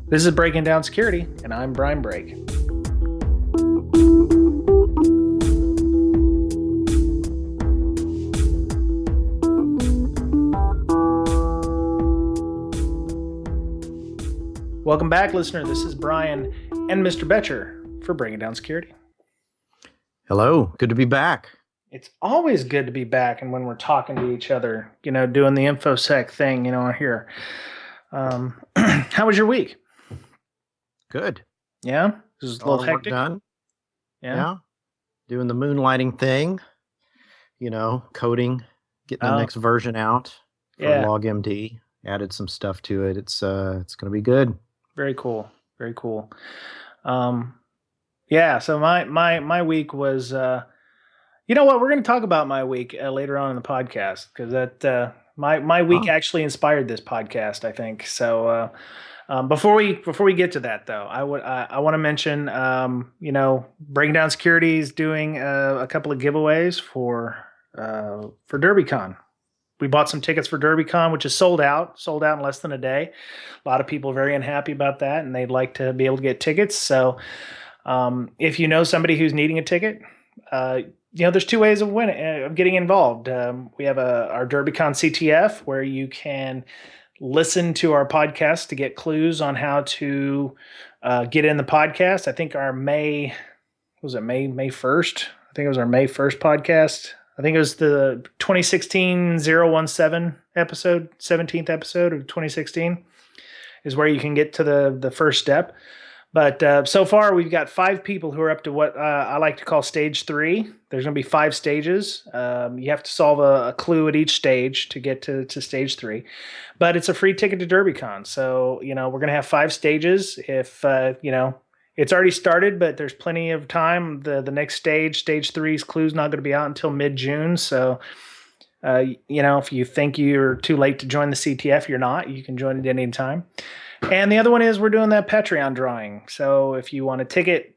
This is Breaking Down Security, and I'm Brian Brake. Welcome back, listener. This is Brian and Mr. Betcher for Breaking Down Security. Hello. Good to be back. It's always good to be back, and when we're talking to each other, doing the InfoSec thing, here. How was your week? Good. Yeah? This is a little hectic? Done. Yeah. Doing the moonlighting thing, coding, getting the next version out for LogMD. Added some stuff to it. It's going to be good. Very cool. Very cool. So my week was, you know what? We're going to talk about my week later on in the podcast because that my week actually inspired this podcast, I think. So before we get to that, though, I want to mention, Breaking Down Security is doing a couple of giveaways for DerbyCon. We bought some tickets for DerbyCon, which is sold out in less than a day. A lot of people are very unhappy about that, and they'd like to be able to get tickets. So if you know somebody who's needing a ticket, there's two ways of getting involved. We have our DerbyCon CTF, where you can listen to our podcast to get clues on how to get in the podcast. I think our May 1st? I think it was our May 1st podcast. I think it was the 2016-017 episode, 17th episode of 2016 is where you can get to the first step. But so far, we've got 5 people who are up to what I like to call stage 3. There's going to be 5 stages. You have to solve a clue at each stage to get to stage 3. But it's a free ticket to DerbyCon. So, we're going to have 5 stages. If, it's already started, but there's plenty of time. The next stage 3's clue's not going to be out until mid-June. So, if you think you're too late to join the CTF, you're not. You can join it at any time. And the other one is we're doing that Patreon drawing. So if you want a ticket,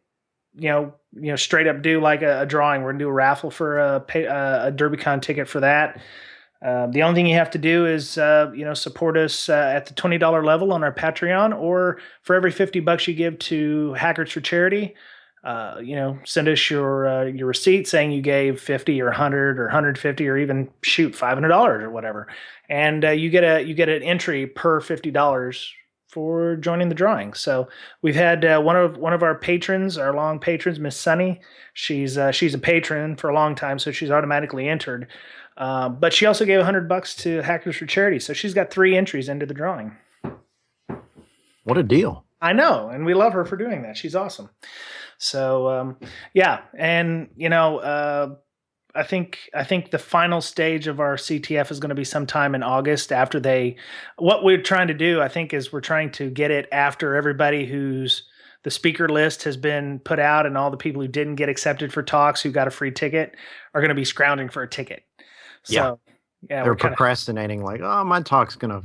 straight up do like a drawing. We're going to do a raffle for a DerbyCon ticket for that. The only thing you have to do is, support us at the $20 level on our Patreon, or for every $50 you give to Hackers for Charity, send us your receipt saying you gave 50 or 100 or 150 or even $500 or whatever, and you get an entry per $50 for joining the drawing. So we've had one of our patrons, our long patrons, Miss Sunny. She's a patron for a long time, so she's automatically entered. But she also gave $100 to Hackers for Charity, so she's got 3 entries into the drawing. What a deal! I know, and we love her for doing that. She's awesome. So and I think the final stage of our CTF is going to be sometime in August after what we're trying to do, I think, is we're trying to get it after everybody who's the speaker list has been put out, and all the people who didn't get accepted for talks who got a free ticket are going to be scrounging for a ticket. So, they're procrastinating like, oh, my talk's going to,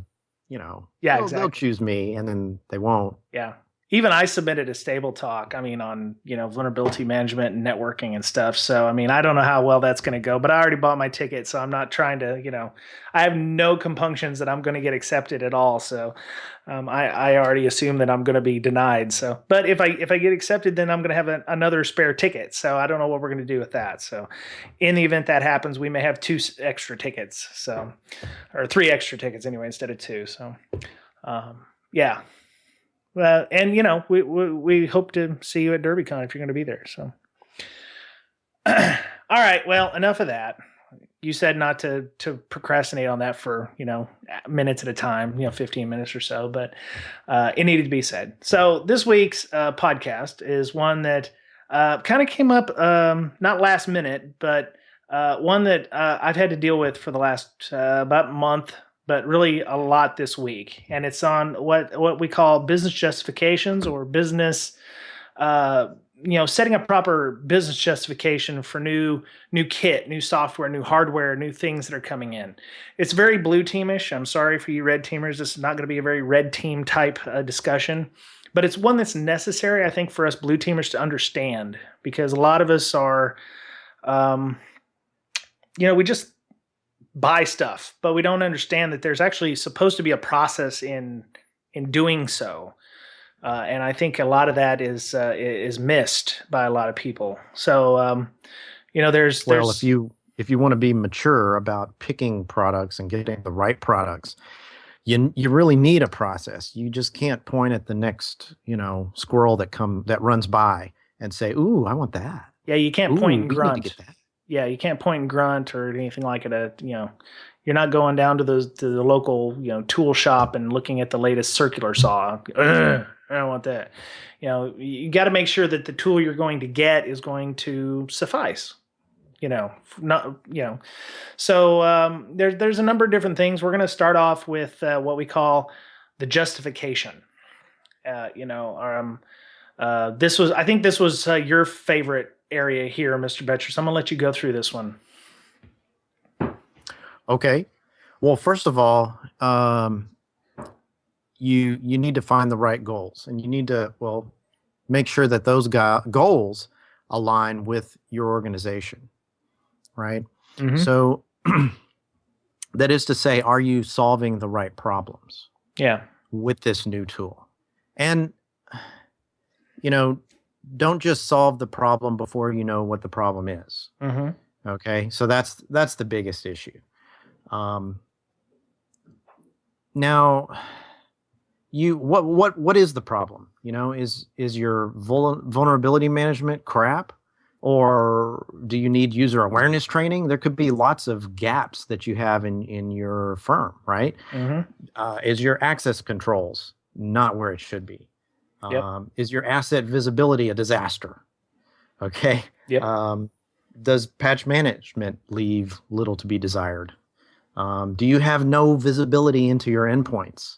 exactly. They'll choose me, and then they won't. Yeah. Even I submitted a stable talk, on, vulnerability management and networking and stuff. So, I don't know how well that's going to go, but I already bought my ticket. So I'm not trying to, I have no compunctions that I'm going to get accepted at all. So I already assume that I'm going to be denied. So, but if I get accepted, then I'm going to have another spare ticket. So I don't know what we're going to do with that. So in the event that happens, we may have 2 extra tickets. So, or 3 extra tickets anyway, instead of 2. So, yeah. And we hope to see you at DerbyCon if you're going to be there. So, all right. Well, enough of that. You said not to procrastinate on that for minutes at a time, 15 minutes or so, but it needed to be said. So this week's podcast is one that kind of came up not last minute, but one that I've had to deal with for the last about month, but really a lot this week. And it's on what we call business justifications, or business, setting a proper business justification for new kit, new software, new hardware, new things that are coming in. It's very blue teamish. I'm sorry for you red teamers. This is not going to be a very red team type discussion, but it's one that's necessary, I think, for us blue teamers to understand, because a lot of us are, we just buy stuff, but we don't understand that there's actually supposed to be a process in doing so. And I think a lot of that is missed by a lot of people. So Well, there's if you want to be mature about picking products and getting the right products, you really need a process. You just can't point at the next, squirrel that runs by and say, "Ooh, I want that. yeah, you can't point Ooh, and we need to grunt. get that." Yeah, you can't point and grunt or anything like it. You're not going down to the local tool shop and looking at the latest circular saw. Ugh, I don't want that. You got to make sure that the tool you're going to get is going to suffice. Not So there's a number of different things. We're going to start off with what we call the justification. I think this was your favorite area here, Mr. Betcher. So I'm gonna let you go through this one. Okay. Well, first of all, you need to find the right goals, and you need to make sure that those goals align with your organization, right? Mm-hmm. So that is to say, are you solving the right problems? Yeah. With this new tool, and don't just solve the problem before you know what the problem is. Mm-hmm. Okay, so that's the biggest issue. Now, what is the problem? Is your vulnerability management crap, or do you need user awareness training? There could be lots of gaps that you have in your firm, right? Mm-hmm. Is your access controls not where it should be? Yep. Is your asset visibility a disaster? Okay. Yep. Does patch management leave little to be desired? Do you have no visibility into your endpoints?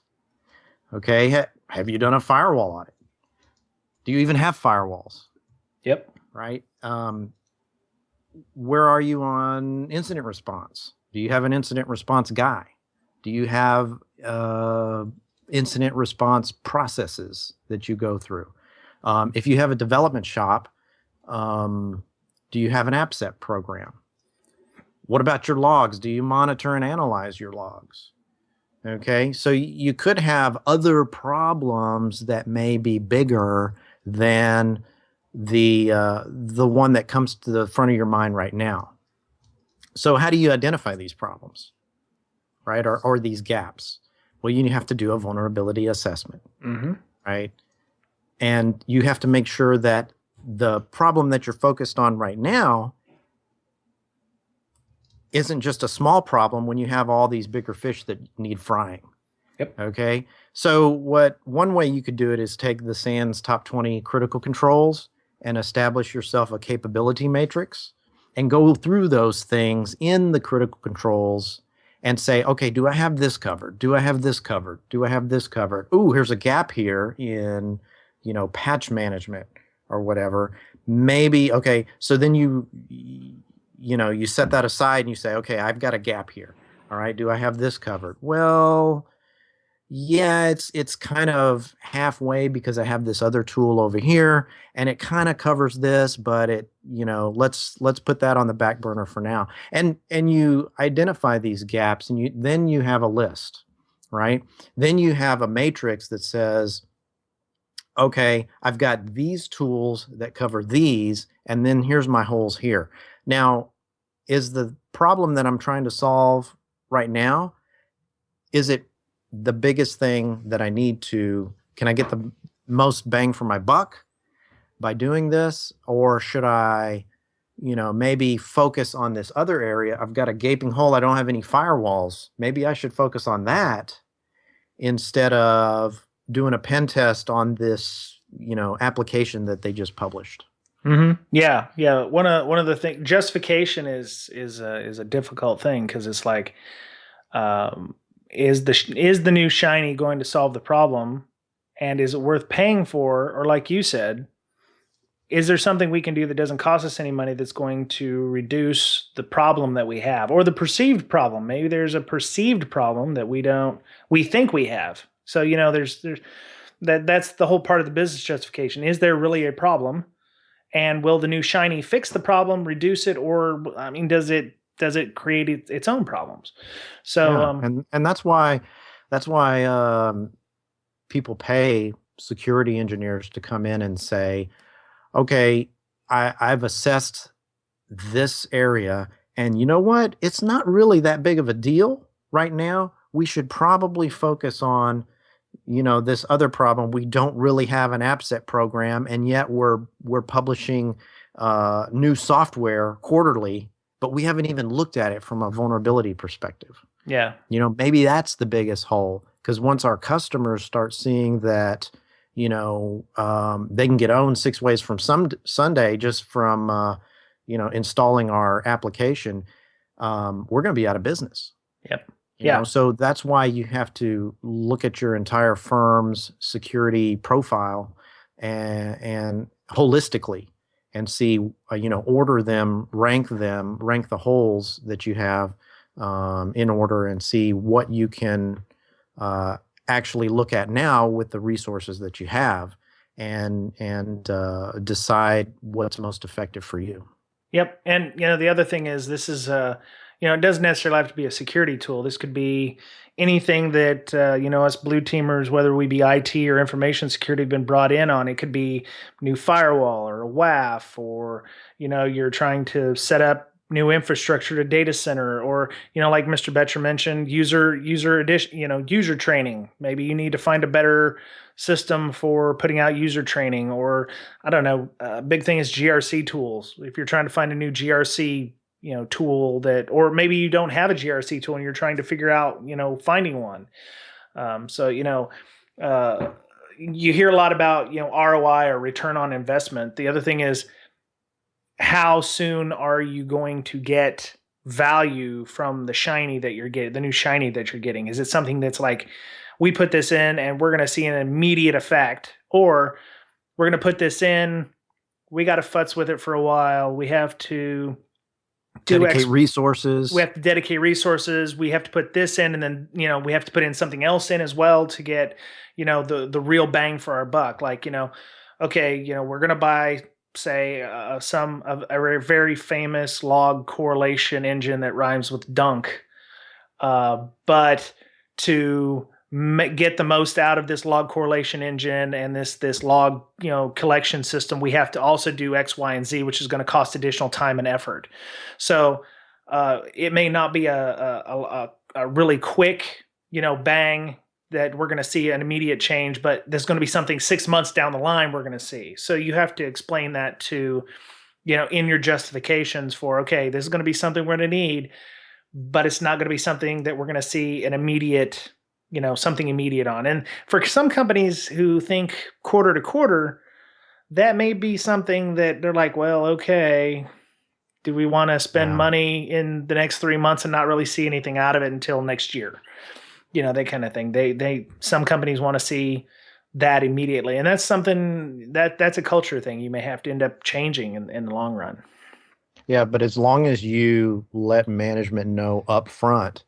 Okay. Have you done a firewall audit? Do you even have firewalls? Yep. Right. Where are you on incident response? Do you have an incident response guy? Do you have incident response processes that you go through? If you have a development shop, do you have an AppSec program? What about your logs? Do you monitor and analyze your logs? Okay, so you could have other problems that may be bigger than the one that comes to the front of your mind right now. So how do you identify these problems, right, or these gaps? Well, you have to do a vulnerability assessment, mm-hmm. right? And you have to make sure that the problem that you're focused on right now isn't just a small problem when you have all these bigger fish that need frying. Yep. Okay. So one way you could do it is take the SANS top 20 critical controls and establish yourself a capability matrix and go through those things in the critical controls and say, okay, do I have this covered? Do I have this covered? Do I have this covered? Ooh, here's a gap here in, patch management or whatever. Maybe, okay, so then you set that aside and you say, okay, I've got a gap here. All right, do I have this covered? Well, yeah, it's kind of halfway because I have this other tool over here and it kind of covers this, but let's put that on the back burner for now. And you identify these gaps and then you have a list, right? Then you have a matrix that says, okay, I've got these tools that cover these, and then here's my holes here. Now, is the problem that I'm trying to solve right now, is it the biggest thing that I need to, can I get the most bang for my buck by doing this? Or should I, maybe focus on this other area? I've got a gaping hole. I don't have any firewalls. Maybe I should focus on that instead of doing a pen test on this, application that they just published. Mm-hmm. Yeah. Yeah. One of the things, justification is a difficult thing because it's like, is the new shiny going to solve the problem, and is it worth paying for? Or like you said, is there something we can do that doesn't cost us any money that's going to reduce the problem that we have, or the perceived problem? Maybe there's a perceived problem that we think we have. So there's that's the whole part of the business justification. Is there really a problem, and will the new shiny fix the problem, reduce it, or does it create its own problems? So yeah, and that's why people pay security engineers to come in and say, okay, I've assessed this area, and you know what? It's not really that big of a deal right now. We should probably focus on, this other problem. We don't really have an AppSec program, and yet we're publishing new software quarterly, but we haven't even looked at it from a vulnerability perspective. Yeah. Maybe that's the biggest hole, because once our customers start seeing that, they can get owned 6 ways from Sunday just from, installing our application, we're going to be out of business. Yep. So that's why you have to look at your entire firm's security profile and holistically and see, order them, rank the holes that you have in order, and see what you can actually look at now with the resources that you have, and decide what's most effective for you. Yep. And, the other thing is, this is, it doesn't necessarily have to be a security tool. This could be anything that, us blue teamers, whether we be IT or information security, have been brought in on. It could be new firewall or a WAF, or, you're trying to set up new infrastructure to data center, or, like Mr. Betcher mentioned, user addition, user training. Maybe you need to find a better system for putting out user training, or I don't know. A big thing is GRC tools. If you're trying to find a new GRC, tool that, or maybe you don't have a GRC tool and you're trying to figure out, finding one. You hear a lot about, ROI or return on investment. The other thing is, how soon are you going to get value from the shiny that you're getting, the new shiny that you're getting? Is it something that's like, we put this in and we're going to see an immediate effect, or we're going to put this in, we got to futz with it for a while, we have to dedicate resources. We have to dedicate resources. We have to put this in, and then, we have to put in something else in as well to get, the real bang for our buck. Like, okay, we're going to buy, say, a very famous log correlation engine that rhymes with dunk. But to get the most out of this log correlation engine and this log, collection system, we have to also do X, Y, and Z, which is going to cost additional time and effort. So it may not be a really quick, bang that we're going to see an immediate change, but there's going to be something 6 months down the line we're going to see. So you have to explain that to, in your justifications for, okay, this is going to be something we're going to need, but it's not going to be something that we're going to see an immediate, something immediate on. And for some companies who think quarter to quarter, that may be something that they're like, well, okay, do we want to spend money in the next 3 months and not really see anything out of it until next year? That kind of thing. Some companies want to see that immediately. And that's something that's a culture thing you may have to end up changing in the long run. Yeah, but as long as you let management know up front,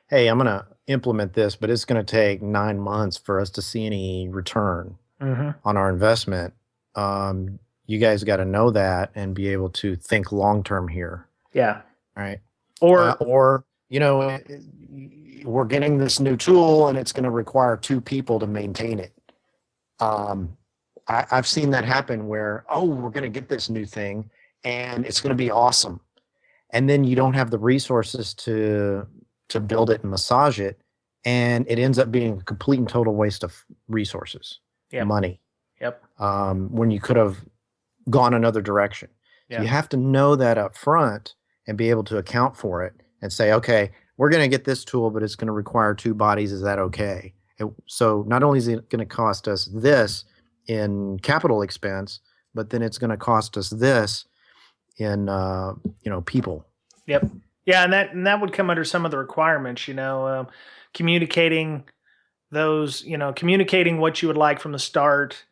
hey, I'm going to implement this, but it's going to take 9 months for us to see any return on our investment. You guys got to know that and be able to think long-term here. Yeah. All right. Or we're getting this new tool and it's going to require 2 people to maintain it. I've seen that happen where, we're going to get this new thing and it's going to be awesome. And then you don't have the resources to build it and massage it. And it ends up being a complete and total waste of resources, money. Yep. When you could have gone another direction. Yeah. So you have to know that up front and be able to account for it and say, okay, we're going to get this tool, but it's going to require 2 bodies. Is that okay? So not only is it going to cost us this in capital expense, but then it's going to cost us this in people. Yep. Yeah, and that would come under some of the requirements. Communicating those. Communicating what you would like from the start.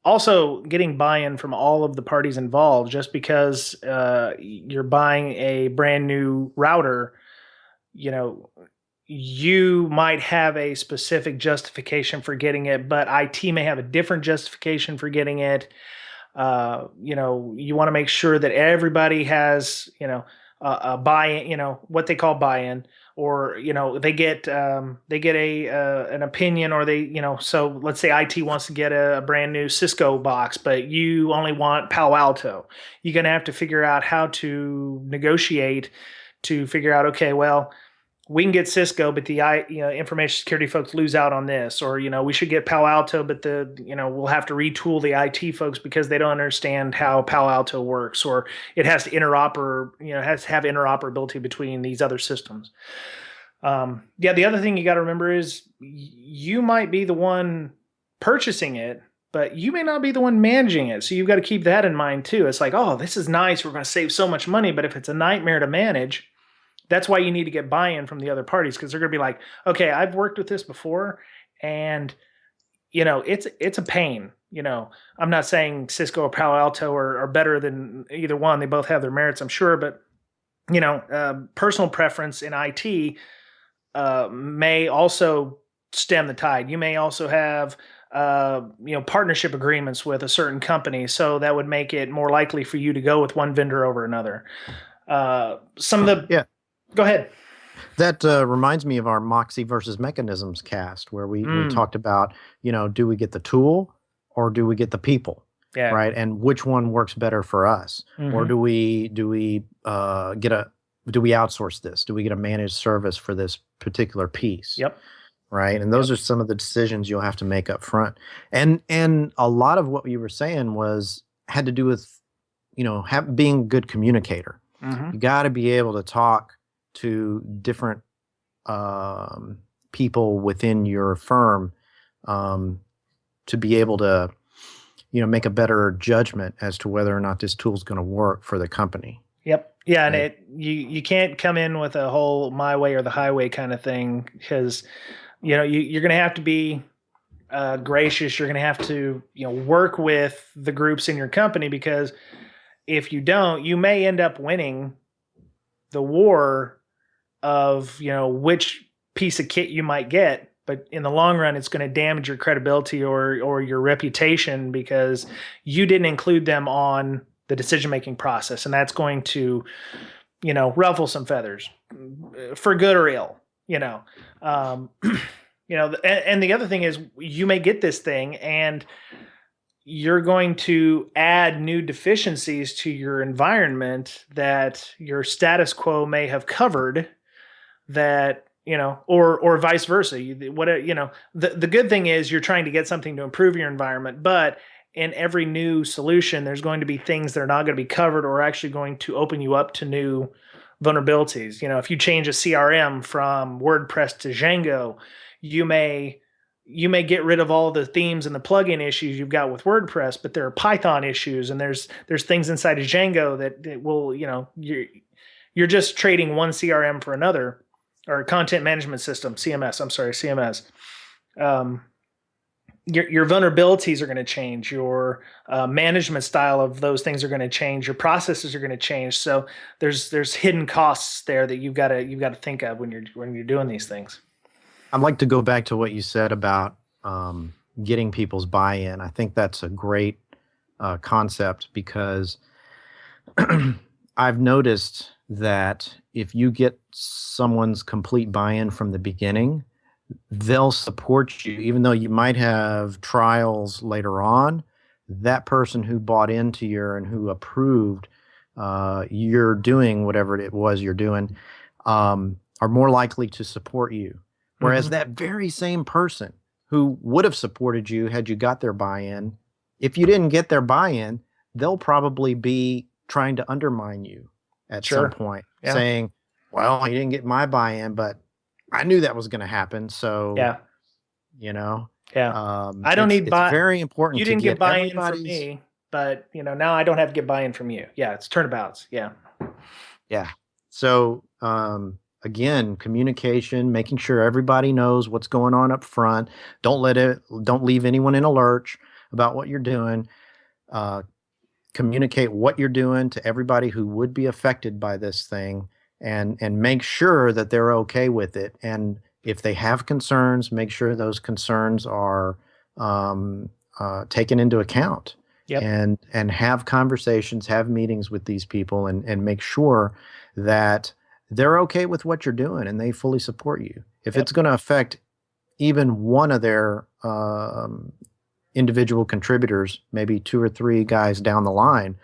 Also getting buy-in from all of the parties involved. Just because you're buying a brand new router, you might have a specific justification for getting it, but IT may have a different justification for getting it. You want to make sure that everybody has, a buy-in, what they call buy-in, or they get a an opinion, or so let's say IT wants to get a brand new Cisco box, but you only want Palo Alto. You're going to have to figure out how to negotiate to figure out, okay, well, we can get Cisco, but the information security folks lose out on this, or we should get Palo Alto, but we'll have to retool the IT folks because they don't understand how Palo Alto works, or it has to has to have interoperability between these other systems. The other thing you got to remember is you might be the one purchasing it, but you may not be the one managing it. So you've got to keep that in mind too. It's like, oh, this is nice, we're going to save so much money, but if it's a nightmare to manage, that's why you need to get buy-in from the other parties, because they're going to be like, okay, I've worked with this before, and it's a pain. I'm not saying Cisco or Palo Alto are better than either one. They both have their merits, I'm sure, but personal preference in IT may also stem the tide. You may also have partnership agreements with a certain company, so that would make it more likely for you to go with one vendor over another. Go ahead. That reminds me of our Moxie versus Mechanisms cast, where we talked about, do we get the tool or do we get the people? Yeah. Right. And which one works better for us? Mm-hmm. Or do we outsource this? Do we get a managed service for this particular piece? Yep. Right. And those are some of the decisions you'll have to make up front. And a lot of what you were saying had to do with, being a good communicator. Mm-hmm. You got to be able to talk to different people within your firm to be able to, make a better judgment as to whether or not this tool is going to work for the company. Yep. Yeah, and you can't come in with a whole my way or the highway kind of thing, because you're going to have to be gracious. You're going to have to work with the groups in your company, because if you don't, you may end up winning the war of which piece of kit you might get, but in the long run it's going to damage your credibility or your reputation, because you didn't include them on the decision-making process, and that's going to ruffle some feathers for good or ill. And the other thing is, you may get this thing and you're going to add new deficiencies to your environment that your status quo may have covered, that or vice versa. The good thing is you're trying to get something to improve your environment, but in every new solution, there's going to be things that are not going to be covered or actually going to open you up to new vulnerabilities. If you change a CRM from WordPress to Django, you may get rid of all the themes and the plugin issues you've got with WordPress, but there are Python issues, and there's things inside of Django that will, you're just trading one CRM for another, or content management system, CMS. I'm sorry, CMS. Your vulnerabilities are going to change. Your management style of those things are going to change. Your processes are going to change. So there's hidden costs there that you've got to think of when you're doing these things. I'd like to go back to what you said about getting people's buy-in. I think that's a great concept, because I've noticed that if you get someone's complete buy-in from the beginning, they'll support you, even though you might have trials later on. That person who bought into and who approved you're doing whatever it was you're doing are more likely to support you. Whereas that very same person who would have supported you had you got their buy-in, if you didn't get their buy-in, they'll probably be trying to undermine you at some point, saying, well, you didn't get my buy-in, but I knew that was going to happen. So, I don't need buy-in. It's very important. You didn't get buy-in from me, but now I don't have to get buy-in from you. Yeah. It's turnabouts. Yeah. Yeah. So, again, communication, making sure everybody knows what's going on up front. Don't leave anyone in a lurch about what you're doing. Communicate what you're doing to everybody who would be affected by this thing, and make sure that they're okay with it. And if they have concerns, make sure those concerns are taken into account. Yep. and have conversations, have meetings with these people, and make sure that they're okay with what you're doing and they fully support you. If Yep. it's going to affect even one of their individual contributors, maybe two or three guys down the line,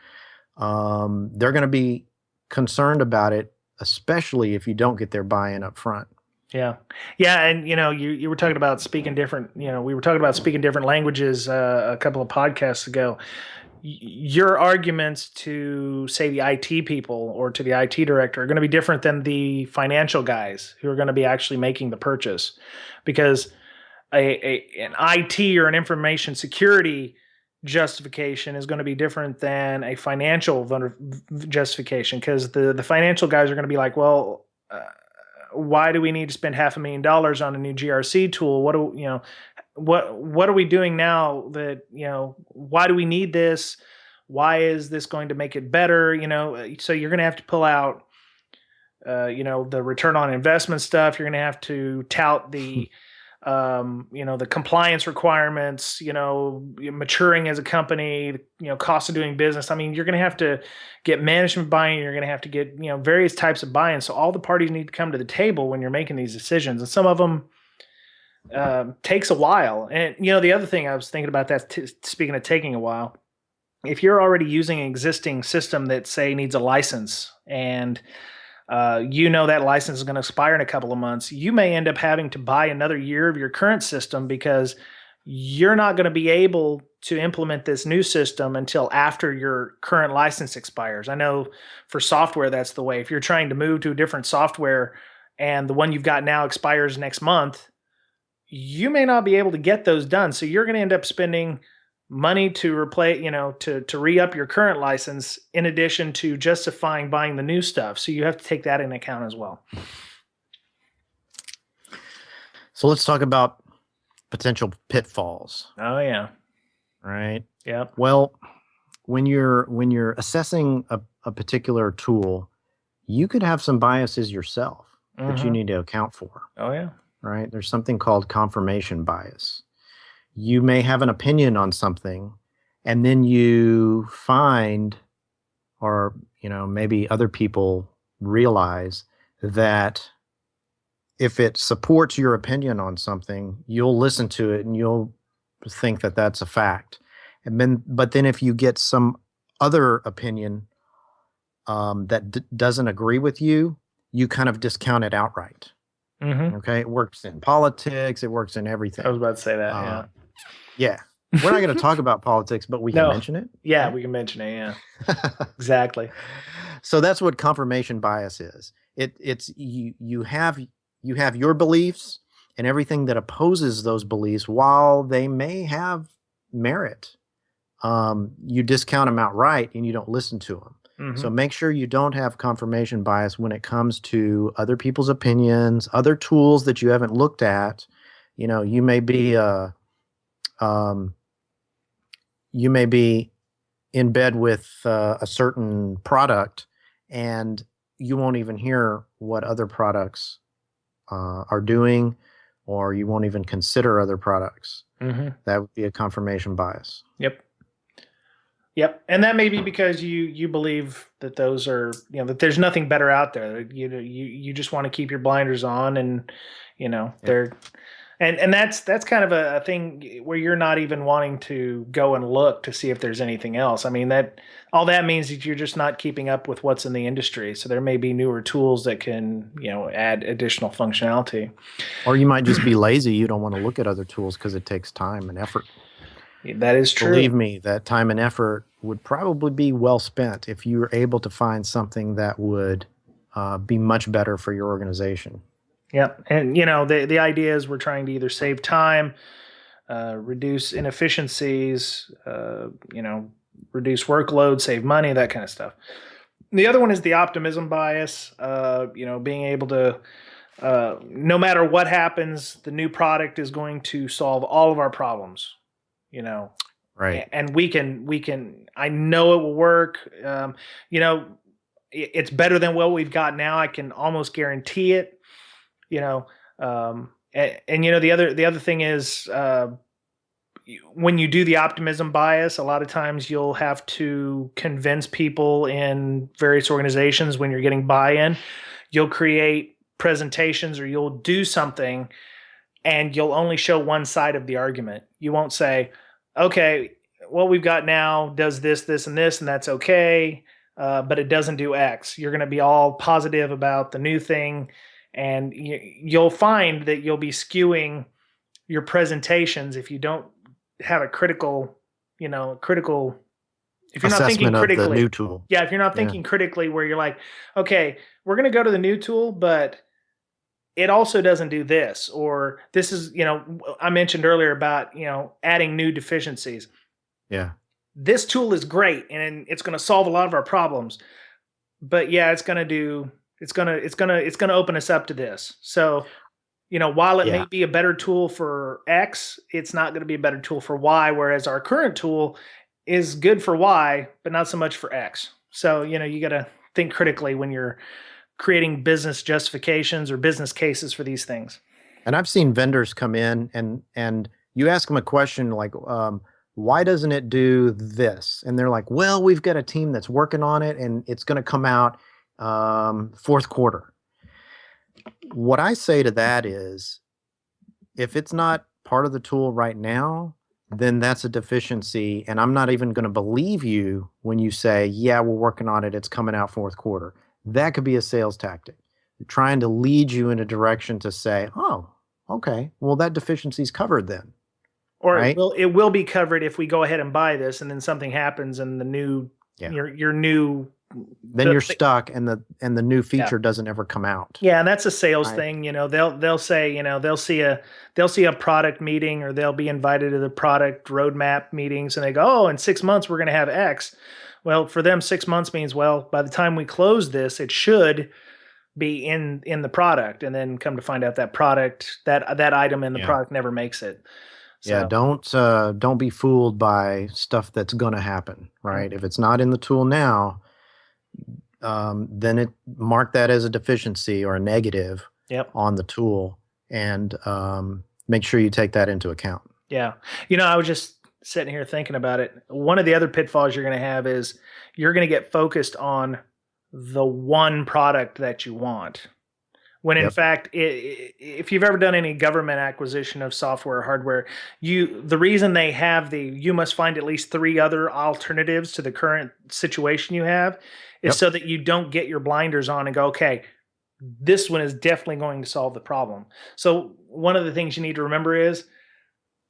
they're going to be concerned about it, especially if you don't get their buy-in up front. Yeah. Yeah. And, you were talking about speaking different, we were talking about speaking different languages a couple of podcasts ago. Your arguments to, say, the IT people or to the IT director are going to be different than the financial guys who are going to be actually making the purchase, because an IT or an information security justification is going to be different than a financial justification, because the financial guys are going to be like, well, why do we need to spend $500,000 on a new GRC tool? What are we doing now that, why do we need this? Why is this going to make it better? So you're going to have to pull out, the return on investment stuff. You're going to have to tout the compliance requirements, maturing as a company, cost of doing business. I mean, you're going to have to get management buy-in. You're going to have to get, various types of buy-in. So all the parties need to come to the table when you're making these decisions. And some of them takes a while. And, the other thing I was thinking about that, speaking of taking a while, if you're already using an existing system that, say, needs a license, and that license is going to expire in a couple of months, you may end up having to buy another year of your current system, because you're not going to be able to implement this new system until after your current license expires. I know for software, that's the way. If you're trying to move to a different software and the one you've got now expires next month, you may not be able to get those done. So you're going to end up spending money to replace, to re-up your current license, in addition to justifying buying the new stuff. So you have to take that into account as well. So let's talk about potential pitfalls. Oh yeah. Right. Yep. Well, when you're assessing a particular tool, you could have some biases yourself that you need to account for. Oh yeah. Right. There's something called confirmation bias. You may have an opinion on something, and then you find, or maybe other people realize, that if it supports your opinion on something, you'll listen to it and you'll think that that's a fact. But then if you get some other opinion that doesn't agree with you, you kind of discount it outright. Mm-hmm. Okay, it works in politics. It works in everything. I was about to say that. Yeah. Yeah. We're not going to talk about politics, but we can mention it. Yeah, right? We can mention it. Yeah. Exactly. So that's what confirmation bias is. It's you have your beliefs and everything that opposes those beliefs, while they may have merit. You discount them outright and you don't listen to them. Mm-hmm. So make sure you don't have confirmation bias when it comes to other people's opinions, other tools that you haven't looked at. You may be in bed with a certain product, and you won't even hear what other products are doing, or you won't even consider other products. Mm-hmm. That would be a confirmation bias. Yep. And that may be because you believe that those are, that there's nothing better out there. You just want to keep your blinders on, and they're, and that's kind of a thing where you're not even wanting to go and look to see if there's anything else. I mean, that all that means is you're just not keeping up with what's in the industry. So there may be newer tools that can, add additional functionality. Or you might just be lazy. You don't want to look at other tools because it takes time and effort. That is true. Believe me, that time and effort would probably be well spent if you were able to find something that would be much better for your organization. Yeah. And, the idea is we're trying to either save time, reduce inefficiencies, reduce workload, save money, that kind of stuff. The other one is the optimism bias, being able to, no matter what happens, the new product is going to solve all of our problems. Right. And we can, I know it will work. It's better than what we've got now. I can almost guarantee it, the other thing is, when you do the optimism bias, a lot of times you'll have to convince people in various organizations when you're getting buy-in. You'll create presentations or you'll do something and you'll only show one side of the argument. You won't say, okay, what we've got now does this, this, and this, and that's okay, but it doesn't do X. You're going to be all positive about the new thing, and you'll find that you'll be skewing your presentations if you don't have a critical, critical. If you're not thinking Assessment of the critically, new tool. yeah, if you're not Yeah. thinking critically, where you're like, okay, we're going to go to the new tool, but it also doesn't do this, or this is, I mentioned earlier about, adding new deficiencies. Yeah. This tool is great and it's going to solve a lot of our problems, but yeah, it's going to open us up to this. So, while it may Yeah. be a better tool for X, it's not going to be a better tool for Y, whereas our current tool is good for Y, but not so much for X. So, you got to think critically when you're creating business justifications or business cases for these things. And I've seen vendors come in and you ask them a question like, why doesn't it do this? And they're like, well, we've got a team that's working on it and it's going to come out fourth quarter. What I say to that is, if it's not part of the tool right now, then that's a deficiency. And I'm not even going to believe you when you say, yeah, we're working on it. It's coming out fourth quarter. That could be a sales tactic, trying to lead you in a direction to say, oh, okay, well, that deficiency is covered then. Or right? it will be covered if we go ahead and buy this, and then something happens, and the new your new then you're stuck, and the new feature doesn't ever come out. Yeah, and that's a sales thing. They'll say, they'll see a product meeting, or they'll be invited to the product roadmap meetings, and they go, oh, in 6 months we're going to have X. Well, for them, 6 months means, well, by the time we close this, it should be in the product, and then come to find out that product that item in the product never makes it. So. Yeah, don't be fooled by stuff that's going to happen, right? Mm-hmm. If it's not in the tool now, then mark that as a deficiency or a negative on the tool, and make sure you take that into account. Yeah, I was just sitting here thinking about it. One of the other pitfalls you're going to have is you're going to get focused on the one product that you want. When in fact, if you've ever done any government acquisition of software or hardware, the reason they have you must find at least 3 other alternatives to the current situation you have is so that you don't get your blinders on and go, okay, this one is definitely going to solve the problem. So one of the things you need to remember is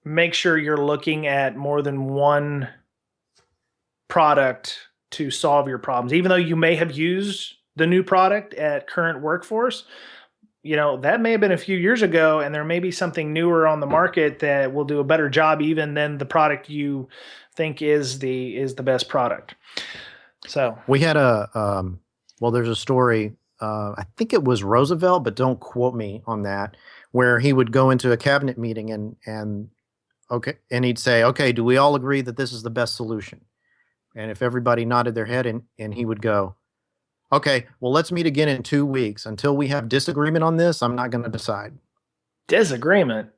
make sure you're looking at more than one product to solve your problems. Even though you may have used the new product at current workforce, that may have been a few years ago, and there may be something newer on the market that will do a better job even than the product you think is the best product. So we had there's a story, I think it was Roosevelt, but don't quote me on that, where he would go into a cabinet meeting and he'd say, okay, do we all agree that this is the best solution? And if everybody nodded their head, and he would go, okay, well, let's meet again in 2 weeks. Until we have disagreement on this, I'm not going to decide. Disagreement?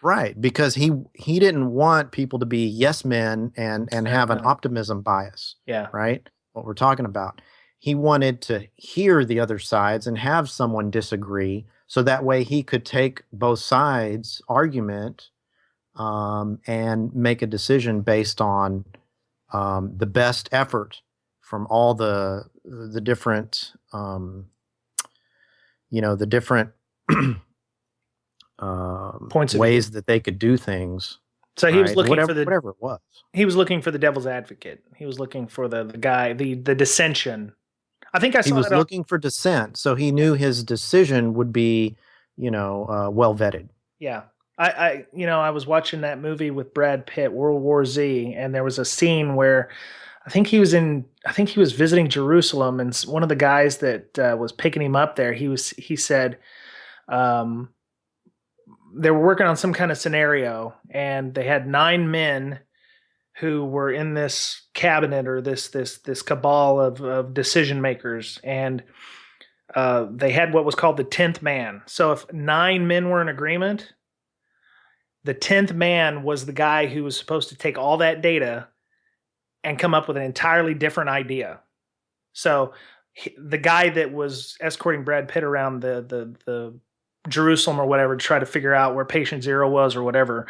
Right, because he didn't want people to be yes men and have an optimism bias. Yeah. Right? What we're talking about. He wanted to hear the other sides and have someone disagree, so that way he could take both sides' argument and make a decision based on the best effort from all the different, the different points of ways view that they could do things. So he was looking for whatever it was. He was looking for the devil's advocate. He was looking for the guy, the dissension. I think he was looking for dissent, so he knew his decision would be, well vetted. Yeah. I was watching that movie with Brad Pitt, World War Z, and there was a scene where I think he was visiting Jerusalem, and one of the guys that was picking him up there, he said they were working on some kind of scenario, and they had 9 men who were in this cabinet or this cabal of decision makers, and they had what was called the 10th man. So if 9 men were in agreement, The 10th man was the guy who was supposed to take all that data and come up with an entirely different idea. So the guy that was escorting Brad Pitt around the Jerusalem or whatever to try to figure out where patient zero was or whatever,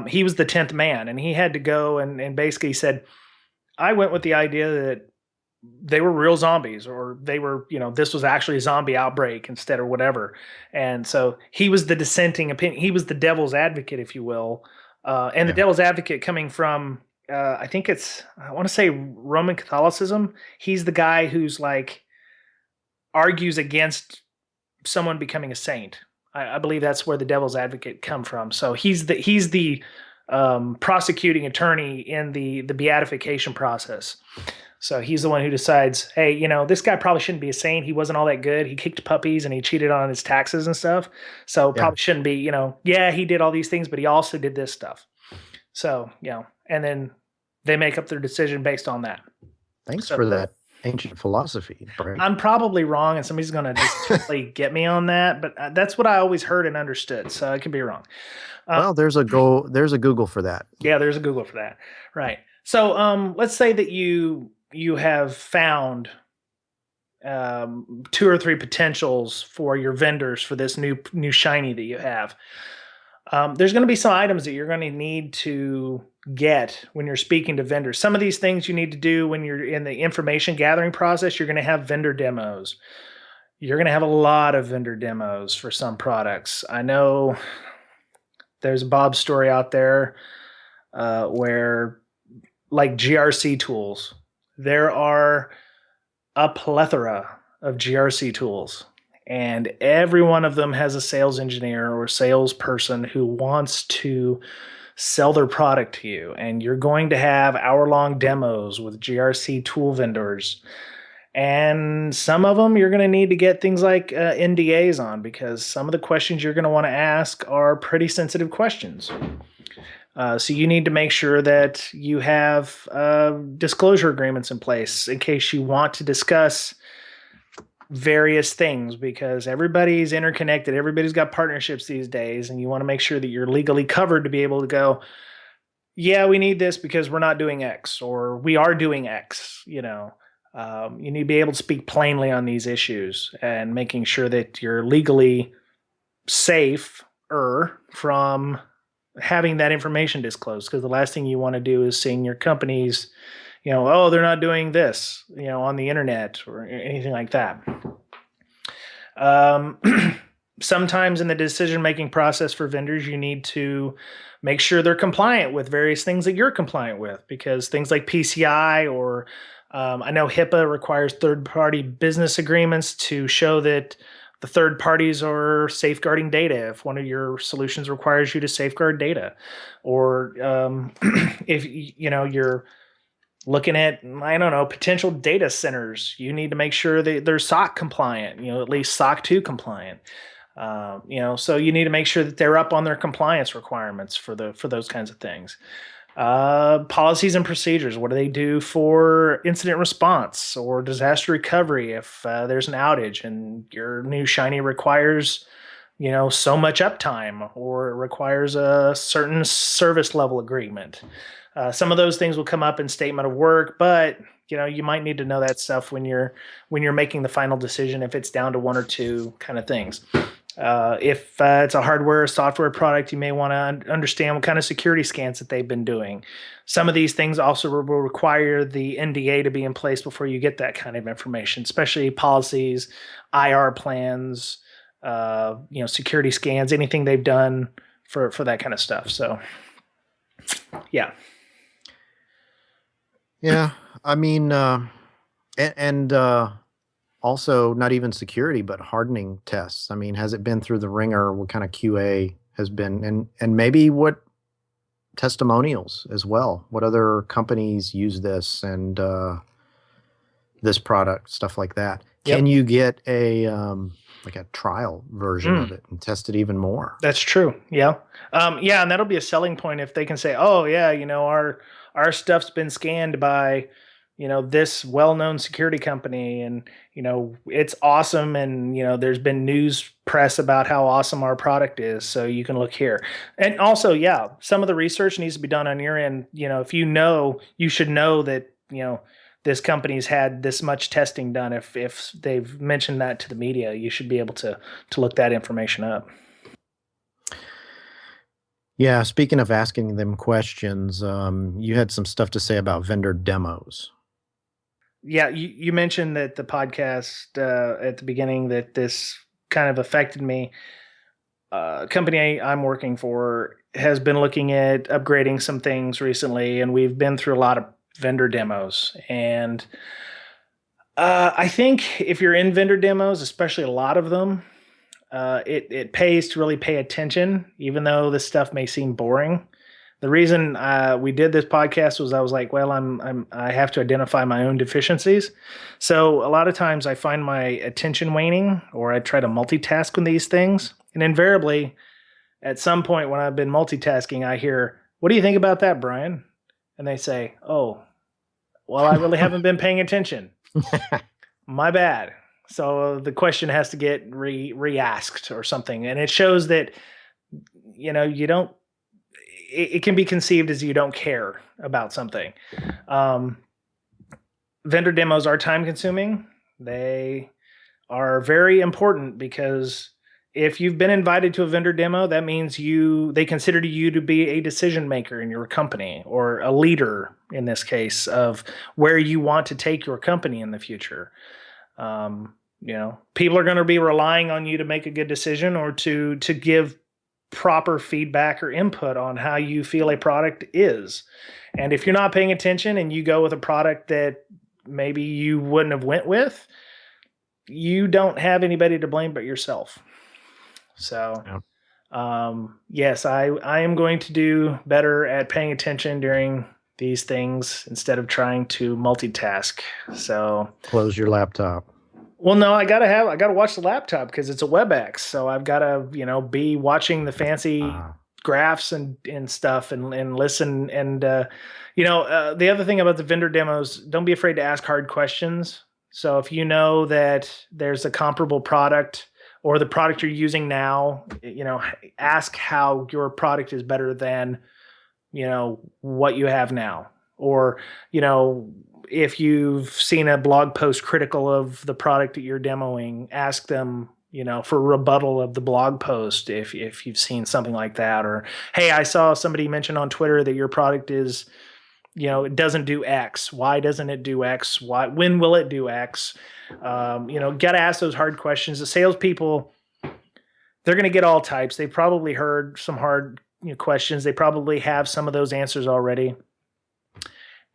he was the 10th man, and he had to go and basically said, I went with the idea that they were real zombies, or they were, this was actually a zombie outbreak instead, or whatever. And so he was the dissenting opinion. He was the devil's advocate, if you will. And the devil's advocate coming from, I want to say Roman Catholicism. He's the guy who's like argues against someone becoming a saint. I believe that's where the devil's advocate come from. So he's the prosecuting attorney in the beatification process. So he's the one who decides, hey, this guy probably shouldn't be a saint. He wasn't all that good. He kicked puppies and he cheated on his taxes and stuff. So probably shouldn't be, he did all these things, but he also did this stuff. So, and then they make up their decision based on that. Thanks for that ancient philosophy, Brent. I'm probably wrong, and somebody's going to just totally get me on that, but that's what I always heard and understood. So I could be wrong. Well, there's a Google for that. Yeah, there's a Google for that. Right. So let's say that you have found 2 or 3 potentials for your vendors for this new shiny that you have. There's going to be some items that you're going to need to get when you're speaking to vendors. Some of these things you need to do when you're in the information gathering process. You're going to have vendor demos. You're going to have a lot of vendor demos for some products. I know there's a Bob story out there where, like GRC tools, there are a plethora of GRC tools, and every one of them has a sales engineer or salesperson who wants to sell their product to you. And you're going to have hour-long demos with GRC tool vendors. And some of them you're going to need to get things like NDAs on, because some of the questions you're going to want to ask are pretty sensitive questions. So you need to make sure that you have disclosure agreements in place in case you want to discuss various things, because everybody's interconnected. Everybody's got partnerships these days, and you want to make sure that you're legally covered to be able to go, yeah, we need this because we're not doing X, or we are doing X. You need to be able to speak plainly on these issues and making sure that you're legally safe from having that information disclosed, because the last thing you want to do is seeing your companies, oh, they're not doing this, on the internet or anything like that. Sometimes in the decision-making process for vendors, you need to make sure they're compliant with various things that you're compliant with, because things like PCI or I know HIPAA requires third-party business agreements to show that the third parties are safeguarding data if one of your solutions requires you to safeguard data. Or if you're looking at, potential data centers, you need to make sure that they're SOC compliant, at least SOC 2 compliant. So you need to make sure that they're up on their compliance requirements for those kinds of things. Policies and procedures. What do they do for incident response or disaster recovery if there's an outage and your new shiny requires, so much uptime, or it requires a certain service level agreement? Some of those things will come up in statement of work, but you might need to know that stuff when you're making the final decision, if it's down to 1 or 2 kind of things. If it's a hardware or software product, you may want to understand what kind of security scans that they've been doing. Some of these things also will require the NDA to be in place before you get that kind of information, especially policies, IR plans, security scans, anything they've done for that kind of stuff. So, yeah. Yeah, I mean, also not even security, but hardening tests. I mean, has it been through the ringer? What kind of QA has been, and maybe what testimonials as well? What other companies use this and this product, stuff like that? Yep. Can you get a trial version of it and test it even more? That's true. Yeah. And that'll be a selling point if they can say, oh yeah, our stuff's been scanned by this well-known security company, and it's awesome, and there's been news press about how awesome our product is, so you can look here. And also, yeah, some of the research needs to be done on your end. If you should know that this company's had this much testing done. If they've mentioned that to the media, you should be able to look that information up. Yeah, speaking of asking them questions, you had some stuff to say about vendor demos. Yeah, you mentioned that the podcast at the beginning that this kind of affected me. Company I'm working for has been looking at upgrading some things recently, and we've been through a lot of vendor demos. And I think if you're in vendor demos, especially a lot of them, it pays to really pay attention, even though this stuff may seem boring. The reason we did this podcast was I was like, well, I have to identify my own deficiencies. So a lot of times I find my attention waning, or I try to multitask with these things. And invariably, at some point when I've been multitasking, I hear, "What do you think about that, Brian?" And they say, "Oh, well, I really haven't been paying attention. My bad." So the question has to get re-asked or something. And it shows that, you don't, it can be conceived as you don't care about something. Vendor demos are time consuming. They are very important because if you've been invited to a vendor demo, that means they consider you to be a decision maker in your company, or a leader in this case, of where you want to take your company in the future. People are going to be relying on you to make a good decision, or to give proper feedback or input on how you feel a product is. And if you're not paying attention and you go with a product that maybe you wouldn't have went with, you don't have anybody to blame but yourself. So, yes, I am going to do better at paying attention during these things instead of trying to multitask. So close your laptop. Well, no, I gotta watch the laptop because it's a WebEx. So I've got to, be watching the fancy graphs and stuff, and listen. And, the other thing about the vendor demos, don't be afraid to ask hard questions. So if you know that there's a comparable product, or the product you're using now, ask how your product is better than, what you have now. Or, if you've seen a blog post critical of the product that you're demoing, ask them, for rebuttal of the blog post if you've seen something like that. Or, hey, I saw somebody mention on Twitter that your product is, it doesn't do X. Why doesn't it do X? When will it do X? Got to ask those hard questions. The salespeople, they're going to get all types. They've probably heard some hard questions. They probably have some of those answers already.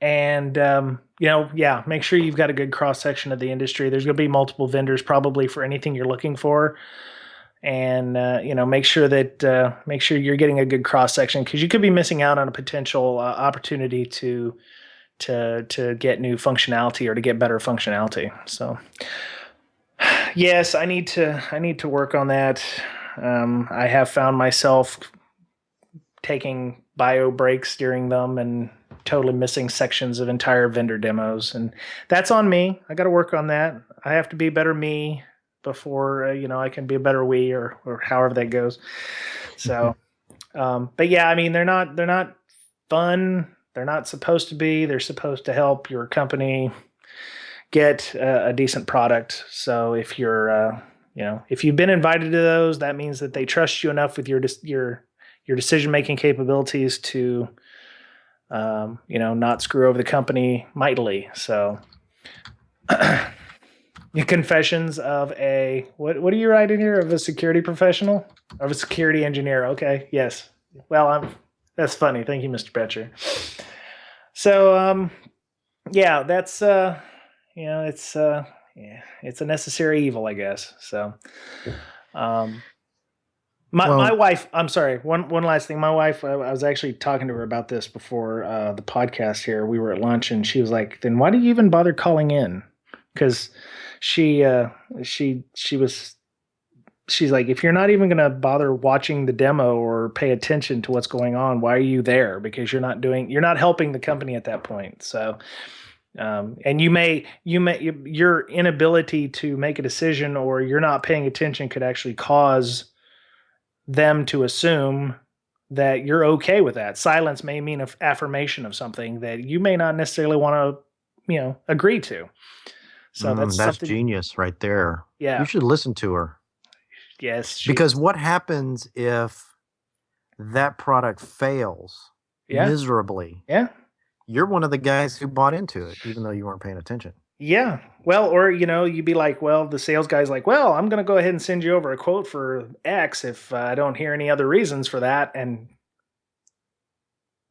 And, make sure you've got a good cross section of the industry. There's going to be multiple vendors probably for anything you're looking for. And, make sure you're getting a good cross section, because you could be missing out on a potential opportunity to get new functionality, or to get better functionality. So yes, I need to work on that. I have found myself taking bio breaks during them and totally missing sections of entire vendor demos, and that's on me. I got to work on that. I have to be a better me before I can be a better we, or however that goes. So, but yeah, I mean, they're not fun. They're not supposed to be. They're supposed to help your company get a decent product. So if you're if you've been invited to those, that means that they trust you enough with your decision making capabilities to not screw over the company mightily. So confessions of a what do you write in here? Of a security professional? Of a security engineer. Okay. Yes. Well, that's funny. Thank you, Mr. Betcher. So yeah, that's it's a necessary evil, I guess. So my wife, I'm sorry, one last thing. My wife, I was actually talking to her about this before the podcast here. We were at lunch, and she was like, then why do you even bother calling in? Because she's like, if you're not even going to bother watching the demo or pay attention to what's going on, why are you there? Because you're not helping the company at that point. So And your inability to make a decision or you're not paying attention could actually cause them to assume that you're okay with that. Silence may mean an affirmation of something that you may not necessarily want to, agree to. So that's That's something. genius right there. You Yeah. should listen to her. Yes. Because what happens if that product fails Yeah. miserably? Yeah. You're one of the guys who bought into it, even though you weren't paying attention. Yeah. Well, or you'd be like, well, the sales guy's like, well, I'm going to go ahead and send you over a quote for X if I don't hear any other reasons for that. And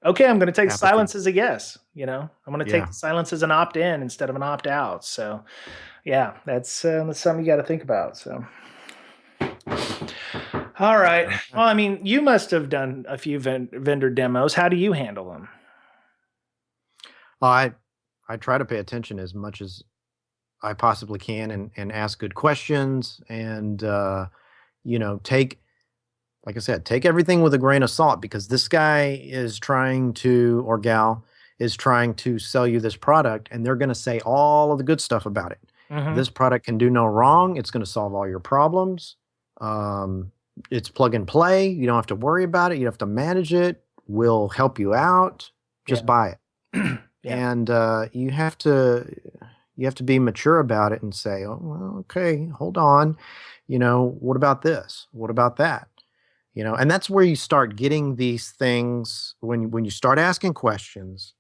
okay, I'm going to take Apathy. silence as a yes. I'm going to take Yeah. the silence as an opt in instead of an opt out. So, yeah, that's something you got to think about. So, all right. Okay. Well, I mean, you must have done a few vendor demos. How do you handle them? I try to pay attention as much as I possibly can and ask good questions and take, like I said, take everything with a grain of salt because this guy is trying to, or gal is trying to sell you this product and they're going to say all of the good stuff about it. Mm-hmm. This product can do no wrong. It's going to solve all your problems. It's plug and play. You don't have to worry about it. You don't have to manage it. We'll help you out. Just buy it. Yeah. And you have to be mature about it and say, oh, well, okay, hold on. What about this? What about that? And that's where you start getting these things when you start asking questions,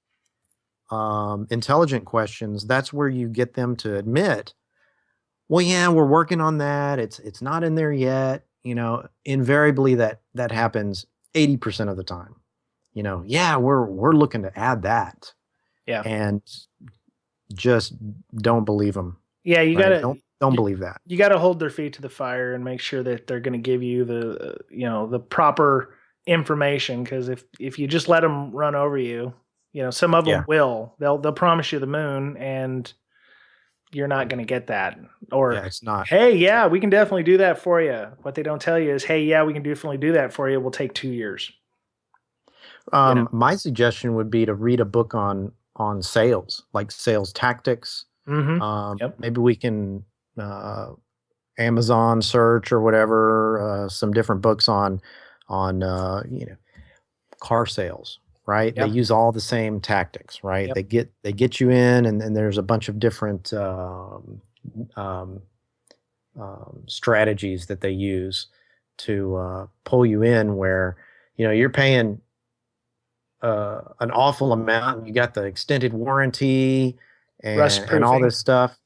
intelligent questions. That's where you get them to admit, well, yeah, we're working on that. It's not in there yet. Invariably that happens 80% of the time. Yeah, we're looking to add that. Yeah. And just don't believe them. Yeah, you Right? gotta Don't believe that. you gotta hold their feet to the fire and make sure that they're gonna give you the proper information. Because if you just let them run over you, some of them Yeah. will. They'll promise you the moon, and you're not gonna get that. Or Yeah, it's not. hey, yeah, we can definitely do that for you. What they don't tell you is, hey, yeah, we can definitely do that for you. We'll take 2 years. My suggestion would be to read a book on sales, like sales tactics. Mm-hmm. Yep. Maybe we can Amazon search or whatever some different books on car sales. Right? They Yep. use all the same tactics. Right? Yep. They get you in, and there's a bunch of different um, strategies that they use to pull you in where you're paying an awful amount and you got the extended warranty Rust and all proofing. this stuff,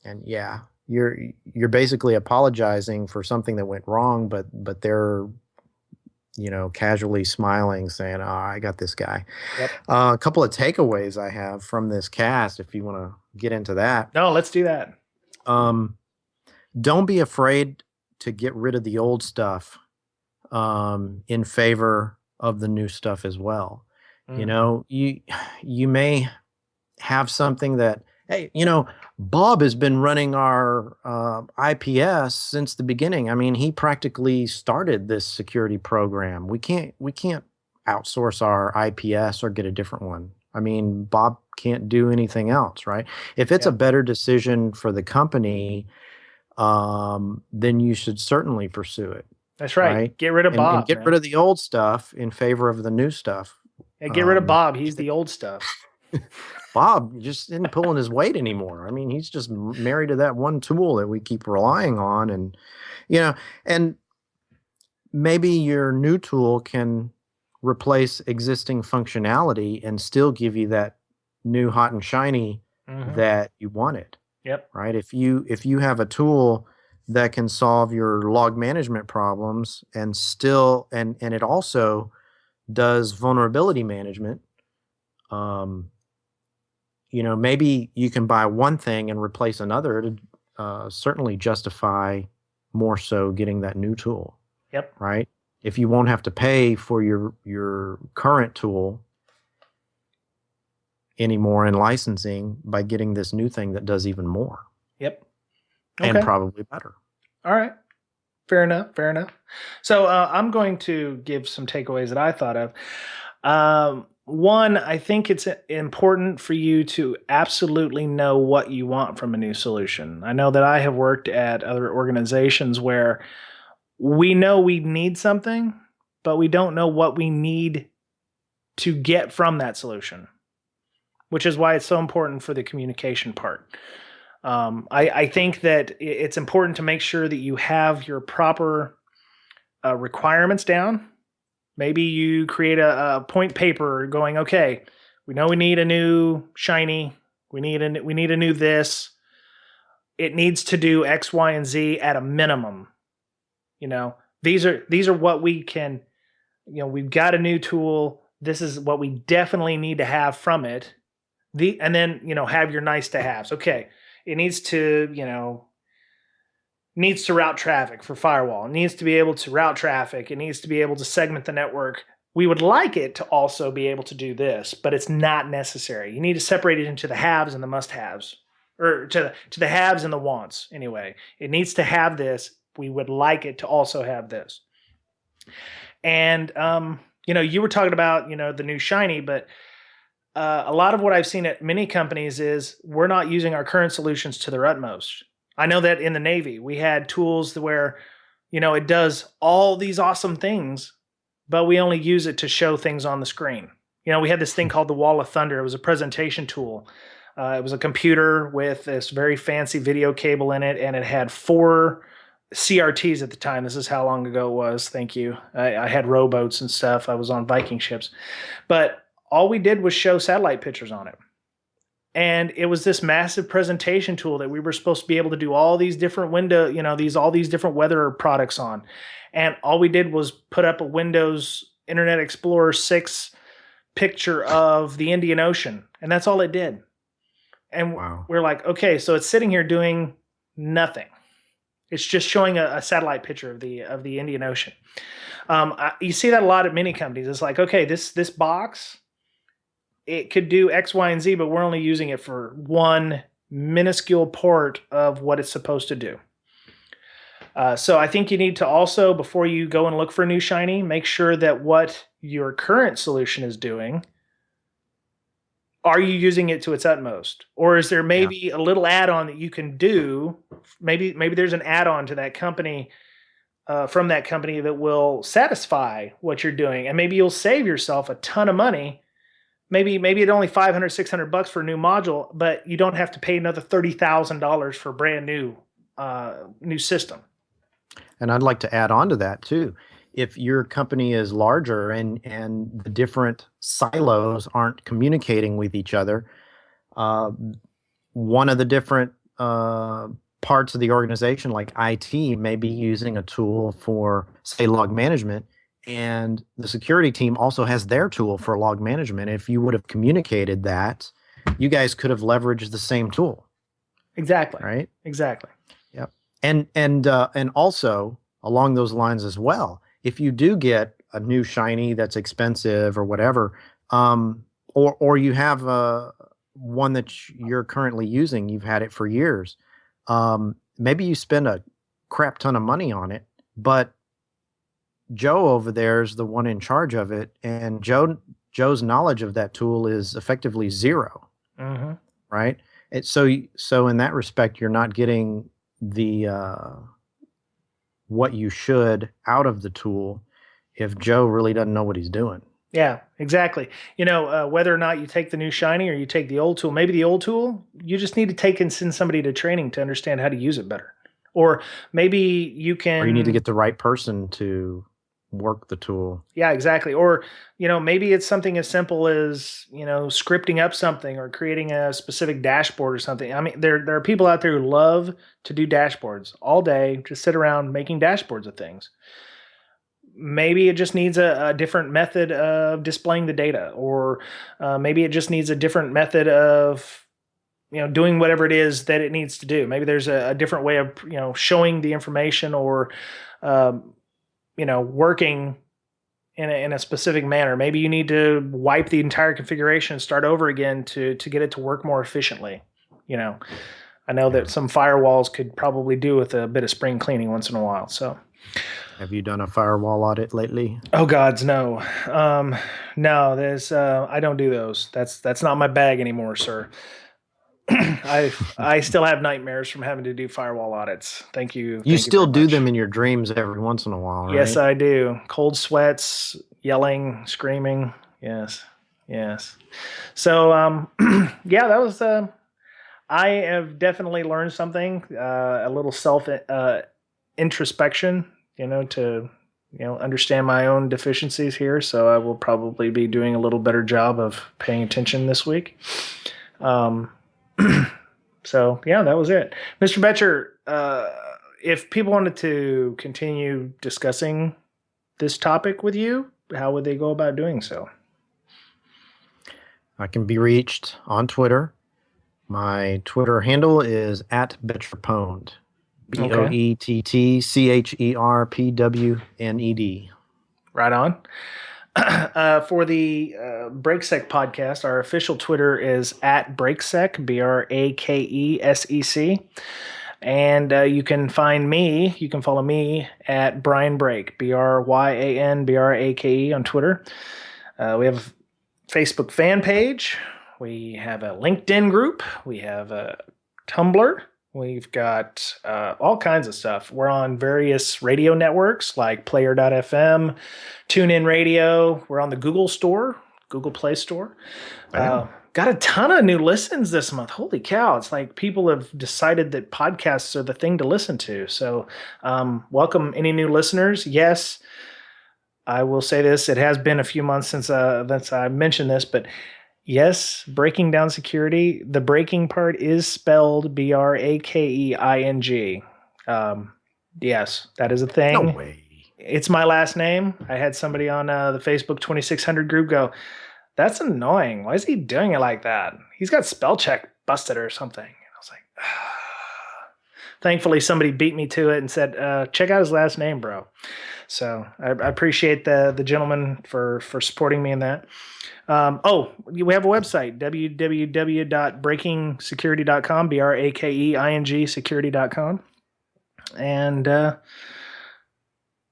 and yeah, you're basically apologizing for something that went wrong, but they're casually smiling saying, oh, I got this guy. Yep. A couple of takeaways I have from this cast if you want to get into that. No, let's do that. Don't be afraid to get rid of the old stuff in favor of the new stuff as well. You may have something that, hey, Bob has been running our IPS since the beginning. I mean, he practically started this security program. We can't outsource our IPS or get a different one. I mean, Bob can't do anything else, right? If it's a better decision for the company, then you should certainly pursue it. That's right. Get rid of And Bob. get rid of the old stuff in favor of the new stuff. Yeah, get rid of Bob. He's the old stuff. Bob just isn't pulling his weight anymore. I mean, he's just married to that one tool that we keep relying on. And maybe your new tool can replace existing functionality and still give you that new hot and shiny that you wanted. Yep. Right. If you have a tool that can solve your log management problems and it also does vulnerability management, maybe you can buy one thing and replace another to certainly justify more so getting that new tool. Yep. Right. If you won't have to pay for your current tool anymore in licensing by getting this new thing that does even more. Yep. Okay. And probably better. All right. Fair enough. So I'm going to give some takeaways that I thought of. one, I think it's important for you to absolutely know what you want from a new solution. I know that I have worked at other organizations where we know we need something, but we don't know what we need to get from that solution, which is why it's so important for the communication part. I think that it's important to make sure that you have your proper requirements down. Maybe you create a point paper going, okay, we know we need a new shiny. We need a new this. It needs to do X, Y, and Z at a minimum. You know, these are what we can. We've got a new tool. This is what we definitely need to have from it. And then have your nice to haves. Okay, it needs to route traffic for firewall. It needs to be able to route traffic. It needs to be able to segment the network. We would like it to also be able to do this, but it's not necessary. You need to separate it into the haves and the must-haves, or to the haves and the wants. Anyway, it needs to have this. We would like it to also have this. And you were talking about the new shiny, but a lot of what I've seen at many companies is we're not using our current solutions to their utmost. I know that in the Navy, we had tools where, it does all these awesome things, but we only use it to show things on the screen. We had this thing called the Wall of Thunder. It was a presentation tool. It was a computer with this very fancy video cable in it, and it had 4 CRTs at the time. This is how long ago it was. Thank you. I had rowboats and stuff. I was on Viking ships. But all we did was show satellite pictures on it. And it was this massive presentation tool that we were supposed to be able to do all these different all these different weather products on. And all we did was put up a Windows Internet Explorer 6 picture of the Indian Ocean. And that's all it did. And wow. We're like, okay, so it's sitting here doing nothing. It's just showing a satellite picture of the Indian Ocean. You see that a lot at many companies. It's like, okay, this box, it could do X, Y, and Z, but we're only using it for one minuscule part of what it's supposed to do. So I think you need to also, before you go and look for a new shiny, make sure that what your current solution is doing, are you using it to its utmost? Or is there maybe a little add-on that you can do? Maybe there's an add-on to that company, from that company, that will satisfy what you're doing. And maybe you'll save yourself a ton of money. Maybe it's only $500, $600 for a new module, but you don't have to pay another $30,000 for a brand new system. And I'd like to add on to that too. If your company is larger and the different silos aren't communicating with each other, one of the different parts of the organization, like IT, may be using a tool for, say, log management, and the security team also has their tool for log management. If you would have communicated that, you guys could have leveraged the same tool. Exactly. Right? Exactly. Yep. And also along those lines as well, if you do get a new shiny that's expensive or whatever, or you have one that you're currently using, you've had it for years, maybe you spend a crap ton of money on it, but Joe over there is the one in charge of it, and Joe's knowledge of that tool is effectively zero. Mm-hmm. Right? So in that respect, you're not getting the what you should out of the tool if Joe really doesn't know what he's doing. Yeah, exactly. Whether or not you take the new shiny or you take the old tool, maybe the old tool, you just need to take and send somebody to training to understand how to use it better. Or maybe you can... Or you need to get the right person to work the tool. Yeah, exactly. Or, maybe it's something as simple as, scripting up something or creating a specific dashboard or something. I mean, there are people out there who love to do dashboards all day, just sit around making dashboards of things. Maybe it just needs a different method of displaying the data, or maybe it just needs a different method of, doing whatever it is that it needs to do. Maybe there's a different way of, showing the information, or, working in a specific manner. Maybe you need to wipe the entire configuration and start over again to get it to work more efficiently. I know that some firewalls could probably do with a bit of spring cleaning once in a while. So, Have you done a firewall audit lately? Oh gods, no. No, there's I don't do those. That's not my bag anymore, sir. I still have nightmares from having to do firewall audits. You Thank you very still do much. them in your dreams every once in a while, Yes, right? I do. Cold sweats, yelling, screaming. Yes, yes. So, yeah, that was. I have definitely learned something. A little self introspection, to understand my own deficiencies here. So I will probably be doing a little better job of paying attention this week. Um, so yeah, that was it, Mr. Betcher. If people wanted to continue discussing this topic with you, how would they go about doing so? I can be reached on Twitter. My Twitter handle is at Betcherpwned. Okay, BoettCherpwned. right on. For the BreakSec podcast, our official Twitter is at BreakSec, BRAKESEC. And you can follow me at Brian Brake, BRYANBRAKE on Twitter. We have a Facebook fan page. We have a LinkedIn group. We have a Tumblr. We've got all kinds of stuff. We're on various radio networks like Player.fm, TuneIn Radio. We're on the Google Play Store. Got a ton of new listens this month. Holy cow. It's like people have decided that podcasts are the thing to listen to. So welcome any new listeners. Yes, I will say this. It has been a few months since I mentioned this, but yes, breaking down security. The breaking part is spelled BRAKEING. Yes, that is a thing. No way. It's my last name. I had somebody on the Facebook 2600 group go, "That's annoying. Why is he doing it like that? He's got spell check busted or something." And I was like, thankfully somebody beat me to it and said, check out his last name, bro. So I appreciate the gentleman for supporting me in that. We have a website, www.breakingsecurity.com, BRAKEING security.com. And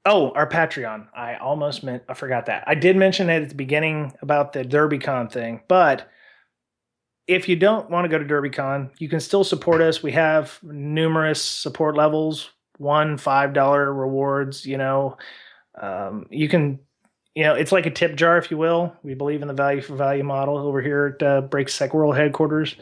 our Patreon. I forgot that. I did mention it at the beginning about the DerbyCon thing, but if you don't want to go to DerbyCon, you can still support us. We have numerous support levels, $5 rewards. You can, it's like a tip jar, if you will. We believe in the value for value model over here at BreakSec World headquarters.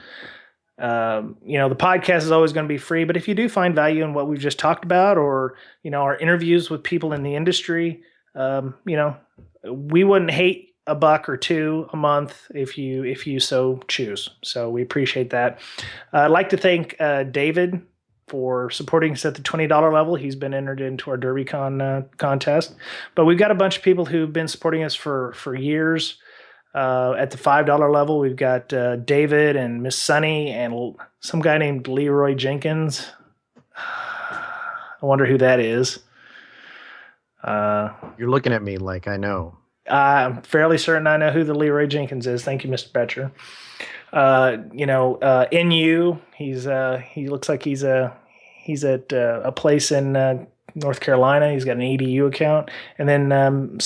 The podcast is always going to be free, but if you do find value in what we've just talked about, or our interviews with people in the industry, we wouldn't hate a buck or two a month if you so choose. So we appreciate that. I'd like to thank David for supporting us at the $20 level. He's been entered into our DerbyCon contest, but we've got a bunch of people who've been supporting us for years. At the $5 level, we've got David and Miss Sunny and some guy named Leroy Jenkins. I wonder who that is. You're looking at me like I know. I'm fairly certain I know who the Leroy Jenkins is. Thank you, Mr. Betcher. NU. He looks like he's at a place in North Carolina. He's got an EDU account, and then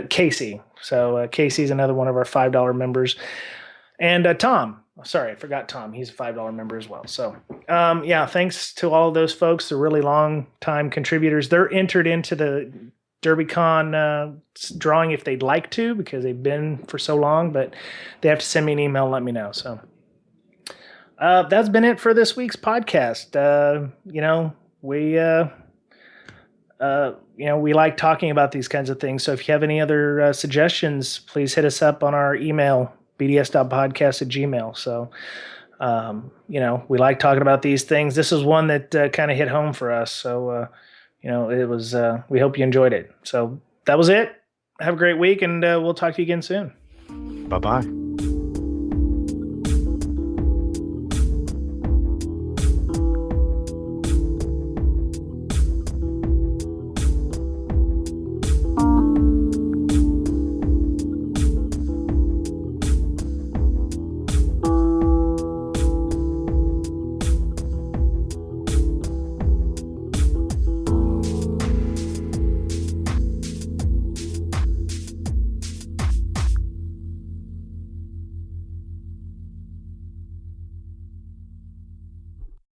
Casey. So Casey's another one of our $5 members, and Tom. Sorry, I forgot Tom. He's a $5 member as well. So thanks to all of those folks. They're really long time contributors. They're entered into the DerbyCon drawing if they'd like to, because they've been for so long, but they have to send me an email and let me know. So that's been it for this week's podcast. We like talking about these kinds of things. So if you have any other suggestions, please hit us up on our email, bds.podcast@gmail. So, we like talking about these things. This is one that kind of hit home for us. So, it was, we hope you enjoyed it. So that was it. Have a great week, and we'll talk to you again soon. Bye-bye.